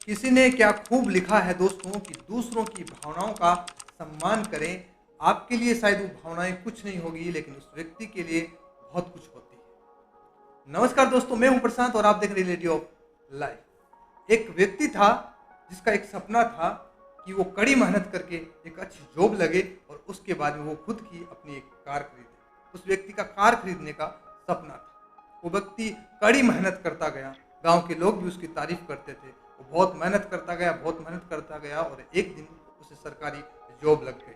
किसी ने क्या खूब लिखा है दोस्तों कि दूसरों की भावनाओं का सम्मान करें। आपके लिए शायद वो भावनाएं कुछ नहीं होगी, लेकिन उस व्यक्ति के लिए बहुत कुछ होती है। नमस्कार दोस्तों, मैं हूं प्रशांत और आप देख रहे हैं रियलिटी ऑफ लाइफ। एक व्यक्ति था जिसका एक सपना था कि वो कड़ी मेहनत करके एक अच्छी जॉब लगे और उसके बाद में वो खुद की अपनी एक कार खरीदे। उस व्यक्ति का कार खरीदने का सपना था। वो व्यक्ति कड़ी मेहनत करता गया, गांव के लोग भी उसकी तारीफ करते थे। वो बहुत मेहनत करता गया, बहुत मेहनत करता गया और एक दिन उसे सरकारी जॉब लग गई।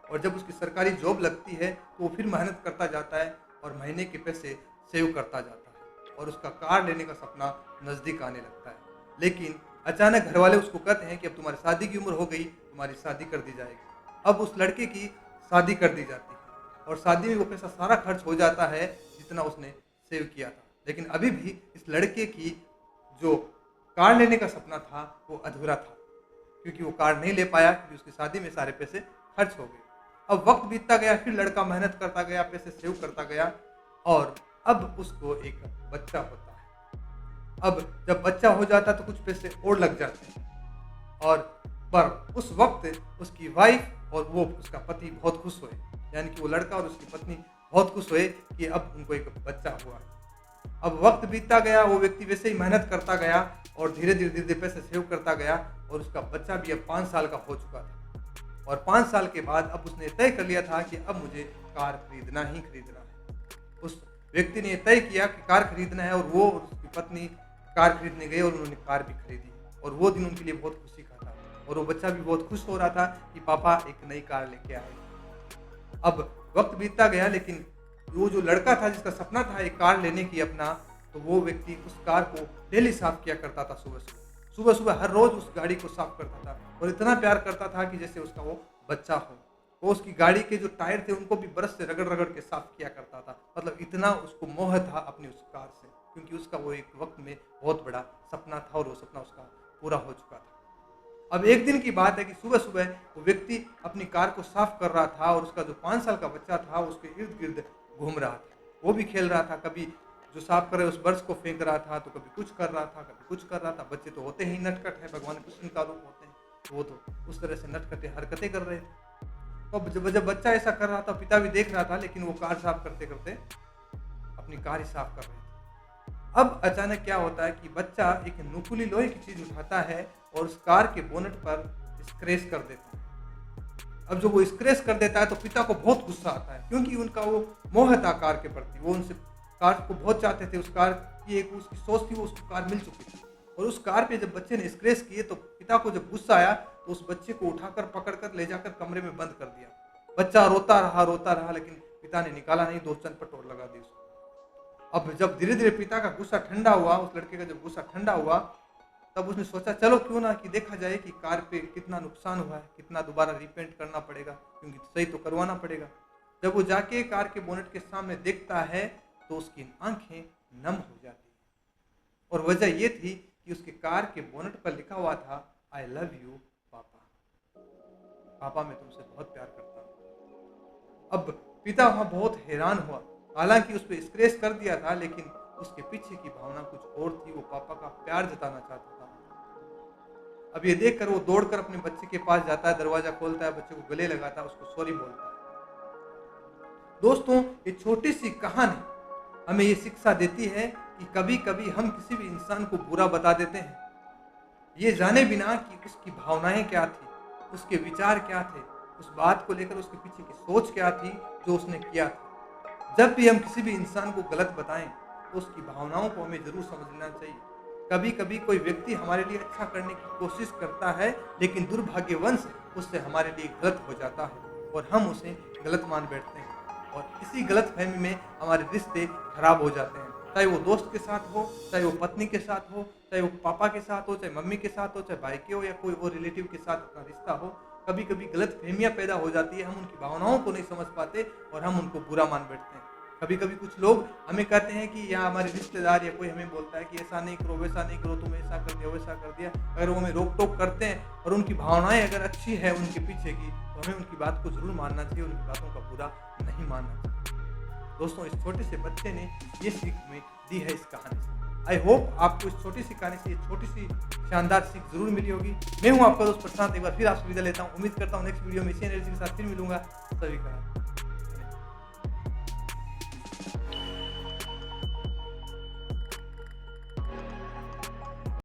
और जब उसकी सरकारी जॉब लगती है तो वो फिर मेहनत करता जाता है और महीने के पैसे सेव करता जाता है और उसका कार लेने का सपना नज़दीक आने लगता है। लेकिन अचानक घर वाले उसको कहते हैं कि अब तुम्हारी शादी की उम्र हो गई, तुम्हारी शादी कर दी जाएगी। अब उस लड़के की शादी कर दी जाती है और शादी में वो पैसा सारा खर्च हो जाता है जितना उसने सेव किया था। लेकिन अभी भी इस लड़के की जो कार लेने का सपना था वो अधूरा था, क्योंकि वो कार नहीं ले पाया, क्योंकि उसकी शादी में सारे पैसे खर्च हो गए। अब वक्त बीतता गया, फिर लड़का मेहनत करता गया, पैसे सेव करता गया और अब उसको एक बच्चा होता है। अब जब बच्चा हो जाता तो कुछ पैसे और लग जाते हैं और पर उस वक्त उसकी वाइफ और वो उसका पति बहुत खुश हुए, यानी कि वो लड़का और उसकी पत्नी बहुत खुश हुए कि अब उनको एक बच्चा हुआ। अब वक्त बीतता गया, वो व्यक्ति वैसे ही मेहनत करता गया और धीरे धीरे पैसे सेव करता गया और उसका बच्चा भी अब 5 साल का हो चुका था। और 5 साल के बाद अब उसने तय कर लिया था कि अब मुझे कार खरीदना ही खरीदना है। उस व्यक्ति ने तय किया कि कार खरीदना है और वो और उसकी पत्नी कार खरीदने गए और उन्होंने कार भी खरीदी और वो दिन उनके लिए बहुत खुशी का था और वो बच्चा भी बहुत खुश हो रहा था कि पापा एक नई कार लेके आए। अब वक्त बीतता गया, लेकिन वो जो लड़का था जिसका सपना था एक कार लेने की अपना, तो वो व्यक्ति उस कार को डेली साफ किया करता था। सुबह सुबह हर रोज उस गाड़ी को साफ करता था और इतना प्यार करता था कि जैसे उसका वो बच्चा हो। वो उसकी गाड़ी के जो टायर थे उनको भी ब्रश से रगड़ रगड़ के साफ किया करता था। मतलब इतना उसको मोह था अपनी उस कार से, क्योंकि उसका वो एक वक्त में बहुत बड़ा सपना था और वो सपना उसका पूरा हो चुका था। अब एक दिन की बात है कि सुबह सुबह वो व्यक्ति अपनी कार को साफ कर रहा था और उसका जो 5 साल का बच्चा था उसके इर्द गिर्द घूम रहा था। वो भी खेल रहा था, कभी जो साफ कर रहे उस ब्रश को फेंक रहा था, तो कभी कुछ कर रहा था, कभी कुछ कर रहा था। बच्चे तो होते ही नटखट है, भगवान कृष्ण का रूप होते हैं, तो वो तो उस तरह से नटखटे हरकतें कर रहे थे। तो जब बच्चा ऐसा कर रहा था, पिता भी देख रहा था, लेकिन वो कार साफ करते करते अपनी कार ही साफ कर रहे थे। अब अचानक क्या होता है कि बच्चा एक नुकीली लोहे की चीज उठाता है और उस कार के बोनट पर स्क्रैच कर देता है। अब जब वो स्क्रैच कर देता है तो पिता को बहुत गुस्सा आता है, क्योंकि उनका वो मोह था कार के प्रति। वो उनसे कार को बहुत चाहते थे, उस कार की एक उसकी सोच थी, वो उसको कार मिल चुकी थी। और उस कार पे जब बच्चे ने स्क्रैच किए तो पिता को जब गुस्सा आया तो उस बच्चे को उठाकर पकड़कर ले जाकर कमरे में बंद कर दिया। बच्चा रोता रहा, लेकिन पिता ने निकाला नहीं, 2 चंपट और लगा दी उसको। अब जब धीरे धीरे पिता का गुस्सा ठंडा हुआ, उस लड़के का जब गुस्सा ठंडा हुआ, तब उसने सोचा चलो क्यों ना कि देखा जाए कि कार पे कितना नुकसान हुआ है, कितना दोबारा रिपेंट करना पड़ेगा, क्योंकि सही तो करवाना पड़ेगा। जब वो जाके कार के बोनेट के सामने देखता है तो उसकी आंखें नम हो जाती है और वजह ये थी कि उसके कार के बोनेट पर लिखा हुआ था, आई लव यू पापा। पापा मैं तुमसे बहुत प्यार करता हूँ। अब पिता वहां बहुत हैरान हुआ। हालांकि उस पर स्क्रैच कर दिया था, लेकिन उसके पीछे की भावना कुछ और थी। वो पापा का प्यार जताना चाहता था। अब ये देखकर वो दौड़कर अपने बच्चे के पास जाता है, दरवाजा खोलता है, बच्चे को गले लगाता है, उसको सॉरी बोलता है। दोस्तों, ये छोटी सी कहानी हमें ये शिक्षा देती है कि कभी कभी हम किसी भी इंसान को बुरा बता देते हैं, ये जाने बिना कि उसकी भावनाएं क्या थी, उसके विचार क्या थे, उस बात को लेकर उसके पीछे की सोच क्या थी जो उसने किया था। जब भी हम किसी भी इंसान को गलत बताएं तो उसकी भावनाओं को हमें जरूर समझना चाहिए। कभी कभी कोई व्यक्ति हमारे लिए अच्छा करने की कोशिश करता है, लेकिन दुर्भाग्यवश उससे हमारे लिए गलत हो जाता है और हम उसे गलत मान बैठते हैं और इसी गलत फहमी में हमारे रिश्ते खराब हो जाते हैं। चाहे वो दोस्त के साथ हो, चाहे वो पत्नी के साथ हो, चाहे वो पापा के साथ हो, चाहे मम्मी के साथ हो, चाहे भाई के हो या कोई और रिलेटिव के साथ अपना रिश्ता हो। कभी कभी गलत फहमियाँ पैदा हो जाती है, हम उनकी भावनाओं को नहीं समझ पाते और हम उनको बुरा मान बैठते हैं। कभी कभी कुछ लोग हमें कहते हैं कि या हमारे रिश्तेदार या कोई हमें बोलता है कि ऐसा नहीं करो, वैसा नहीं करो, तुम ऐसा कर दिया, वैसा कर दिया। अगर वो हमें रोक टोक करते हैं और उनकी भावनाएं अगर अच्छी है उनके पीछे की, तो हमें उनकी बात को जरूर मानना चाहिए, उनकी बातों का बुरा नहीं मानना चाहिए। दोस्तों, इस छोटे से बच्चे ने ये सीख हमें दी है इस कहानी से। आई होप आपको इस छोटी सी कहानी से ये छोटी सी शानदार सीख जरूर मिली होगी। मैं हूं आपका दोस्त प्रशांत, एक बार फिर आपसे विदा लेता हूं। उम्मीद करता हूं नेक्स्ट वीडियो में इसी एनर्जी के साथ फिर मिलूंगा। सभी का